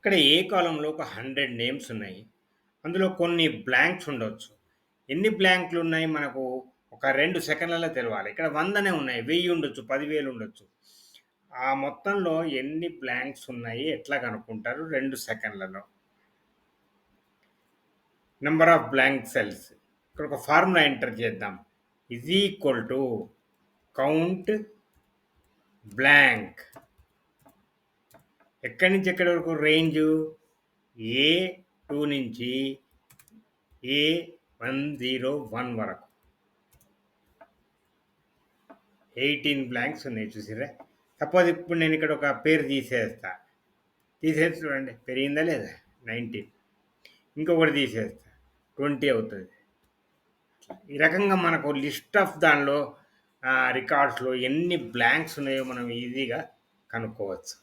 ఇక్కడ ఏ కాలంలో ఒక 100 నేమ్స్ ఉన్నాయి. అందులో కొన్ని బ్లాంక్స్ ఉండొచ్చు. ఎన్ని బ్లాంక్‌లు ఉన్నాయి మనకు ఒక 2 సెకన్లలో తెలవాలి. ఇక్కడ 100నే ఉన్నాయి. 1000 ఉండొచ్చు, 10,000 ఉండొచ్చు. ఆ మొత్తంలో ఎన్ని బ్లాంక్స్ ఉన్నాయి ఎట్లా కనుక్కుంటారు? 2 సెకన్లలో. Number of blank cells. ఇక్కడ ఒక ఫార్ములా ఎంటర్ చేద్దాం. Is equal to count blank. ఎక్కడి నుంచి ఎక్కడి వరకు రేంజు? A2 నుంచి A101 వరకు 18 బ్లాంక్స్ ఉన్నాయి చూసిర్రా. సపోజ్ ఇప్పుడు నేను ఇక్కడ ఒక పేరు తీసేస్తా. తీసేసి చూడండి పెరిగిందా లేదా? 19. ఇంకొకటి తీసేస్తా 20 అవుతుంది. ఈ రకంగా మనకు లిస్ట్ ఆఫ్ దానిలో రికార్డ్స్లో ఎన్ని బ్లాంక్స్ ఉన్నాయో మనం ఈజీగా కనుక్కోవచ్చు.